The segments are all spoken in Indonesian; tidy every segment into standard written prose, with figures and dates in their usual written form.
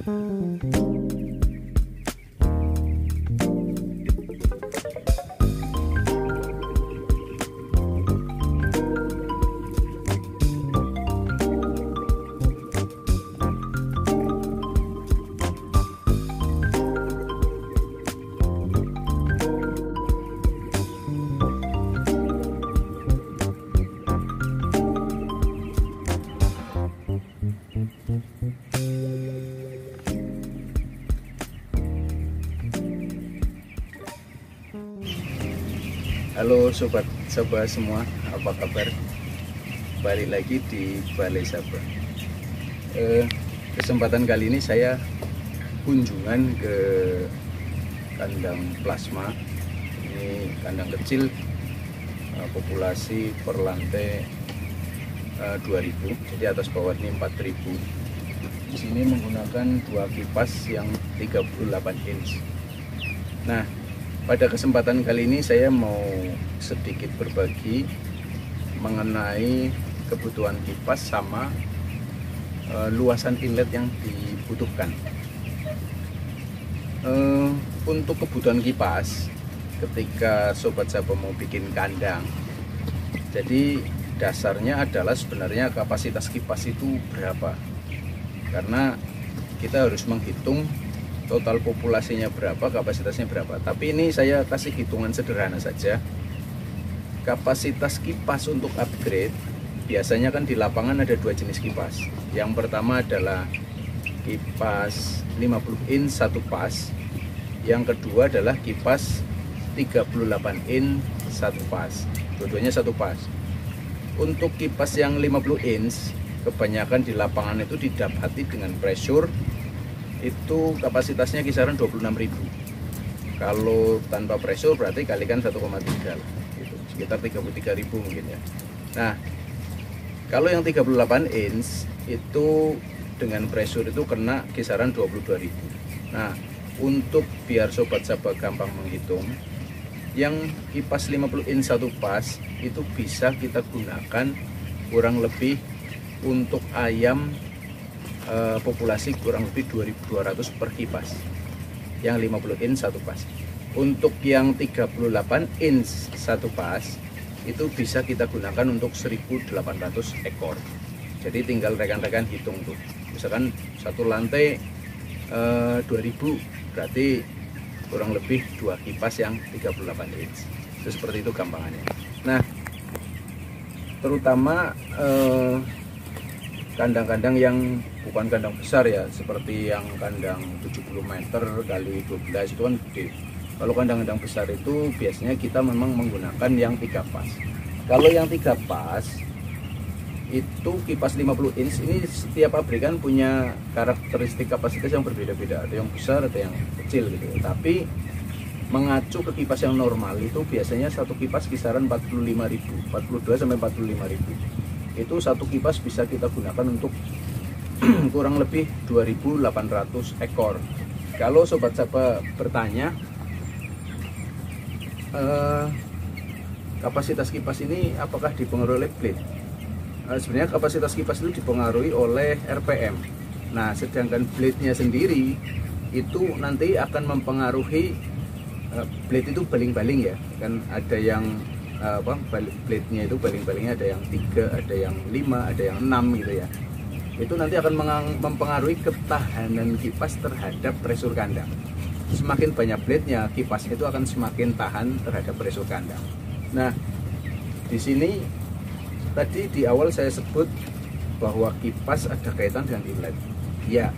Halo sobat semua, apa kabar? Balik lagi di Balai Sabah. Kesempatan kali ini saya kunjungan ke kandang plasma. Ini kandang kecil, populasi per lantai 2000, jadi atas bawah ini 4000. Di sini menggunakan dua kipas yang 38 inch. Nah, pada kesempatan kali ini saya mau sedikit berbagi mengenai kebutuhan kipas sama luasan inlet yang dibutuhkan. Untuk kebutuhan kipas, ketika sobat Sabah mau bikin kandang, jadi dasarnya adalah sebenarnya kapasitas kipas itu berapa, karena kita harus menghitung total populasinya berapa, kapasitasnya berapa. Tapi ini saya kasih hitungan sederhana saja. Kapasitas kipas untuk upgrade, biasanya kan di lapangan ada dua jenis kipas. Yang pertama adalah kipas 50 inch satu pas. Yang kedua adalah kipas 38 inch satu pas. Dua-duanya satu pas. Untuk kipas yang 50 inch, kebanyakan di lapangan itu didapati dengan pressure itu kapasitasnya kisaran 26.000. Kalau tanpa pressure berarti kalikan 1,3 lah, gitu. Sekitar 33.000 mungkin ya. Nah, kalau yang 38 inch itu dengan pressure itu kena kisaran 22.000. Nah, untuk biar sobat Sabah gampang menghitung, yang kipas 50 inch satu pas itu bisa kita gunakan kurang lebih untuk ayam populasi kurang lebih 2.200 per kipas yang 50 inch satu pas. Untuk yang 38 inch satu pas itu bisa kita gunakan untuk 1.800 ekor. Jadi tinggal rekan-rekan hitung tuh, misalkan satu lantai 2.000, berarti kurang lebih 2 kipas yang 38 inch. Itu seperti itu gampangannya. Nah, terutama kandang-kandang yang bukan kandang besar ya, seperti yang kandang 70 meter kali 12 itu kan gede. Kalau kandang-kandang besar itu biasanya kita memang menggunakan yang 3 pas. Kalau yang 3 pas itu kipas 50 inch ini setiap pabrikan punya karakteristik kapasitas yang berbeda-beda. Ada yang besar, ada yang kecil gitu. Tapi mengacu ke kipas yang normal itu biasanya satu kipas kisaran 45.000, 42 sampai 45.000. Itu satu kipas bisa kita gunakan untuk kurang lebih 2.800 ekor. Kalau sobat Sabah bertanya kapasitas kipas ini apakah dipengaruhi oleh blade? Sebenarnya kapasitas kipas itu dipengaruhi oleh RPM. Nah, sedangkan blade-nya sendiri itu nanti akan mempengaruhi blade itu baling-baling ya. Kan ada yang blade-nya itu baling-balingnya ada yang 3, ada yang 5, ada yang 6 gitu ya. Itu nanti akan mempengaruhi ketahanan kipas terhadap pressure kandang. Semakin banyak blade-nya, kipas itu akan semakin tahan terhadap pressure kandang. Nah, di sini tadi di awal saya sebut bahwa kipas ada kaitan dengan inlet. Ya,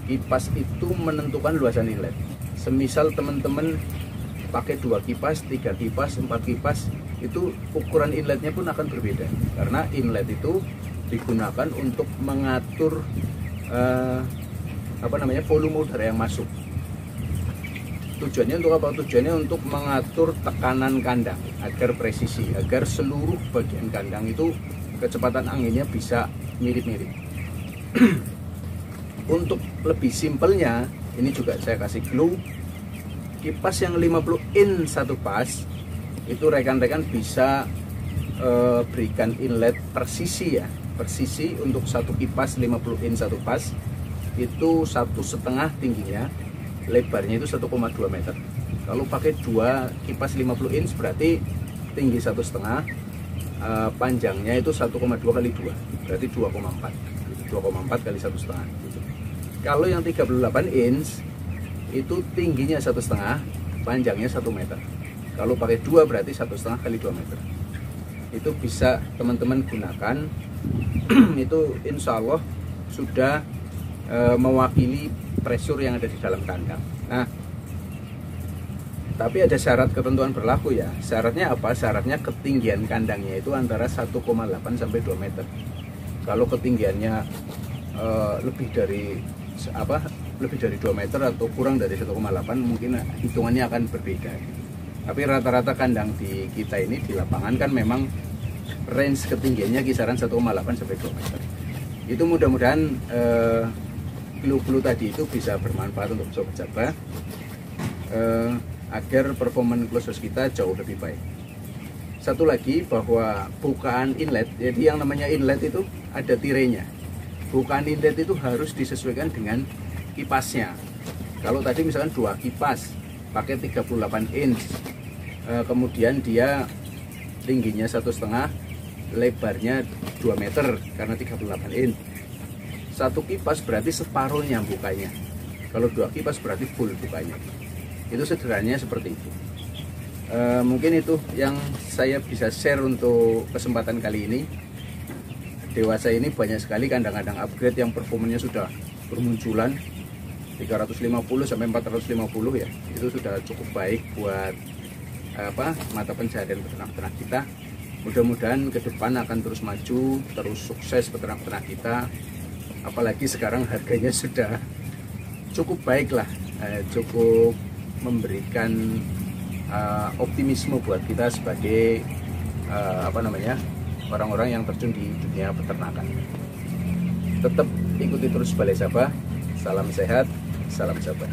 kipas itu menentukan luasan inlet. Semisal teman-teman pakai 2 kipas, 3 kipas, 4 kipas, itu ukuran inletnya pun akan berbeda, karena inlet itu digunakan untuk mengatur volume udara yang masuk. Tujuannya untuk apa? Tujuannya untuk mengatur tekanan kandang agar presisi, agar seluruh bagian kandang itu kecepatan anginnya bisa mirip-mirip. Untuk lebih simpelnya, ini juga saya kasih clue. Kipas yang 50 inch satu pas itu rekan-rekan bisa berikan inlet persisi ya, persisi untuk satu kipas 50 inch satu pas itu 1,5 tingginya, lebarnya itu 1,2 meter. Kalau pakai 2 kipas 50 inch berarti tinggi 1,5, panjangnya itu 1,2 kali 2, berarti 2,4 kali 1,5. Kalau yang 38 inch itu tingginya 1,5, panjangnya 1 meter. Kalau pakai 2 berarti 1,5 kali 2 meter. Itu bisa teman-teman gunakan. Itu insya Allah sudah mewakili pressure yang ada di dalam kandang. Nah, tapi ada syarat ketentuan berlaku ya. Syaratnya apa? Syaratnya ketinggian kandangnya itu antara 1,8 sampai 2 meter. Kalau ketinggiannya lebih dari 2 meter atau kurang dari 1,8, mungkin hitungannya akan berbeda. Tapi rata-rata kandang di kita ini di lapangan kan memang range ketinggiannya kisaran 1,8 sampai 2 meter. Itu mudah-mudahan clue-clue tadi itu bisa bermanfaat untuk sobat Sabah, agar performance close house kita jauh lebih baik. Satu lagi, bahwa bukaan inlet, jadi yang namanya inlet itu ada tirenya. Bukaan inlet itu harus disesuaikan dengan kipasnya. Kalau tadi misalkan 2 kipas pakai 38 inch, kemudian dia tingginya 1,5, lebarnya 2 meter karena 38 inch. 1 kipas berarti separuhnya bukanya. Kalau 2 kipas berarti full bukanya. Itu sederhananya seperti itu. Mungkin itu yang saya bisa share untuk kesempatan kali ini. Dewasa ini banyak sekali kandang-kandang upgrade yang performanya sudah bermunculan 350 sampai 450 ya. Itu sudah cukup baik buat mata pencaharian peternak-peternak kita. Mudah-mudahan ke depan akan terus maju, terus sukses peternak-peternak kita. Apalagi sekarang harganya sudah cukup baik lah, cukup memberikan optimisme buat kita sebagai orang-orang yang terjun di dunia peternakan. Tetap ikuti terus Balai Sabah. Salam sehat, salam Sabah.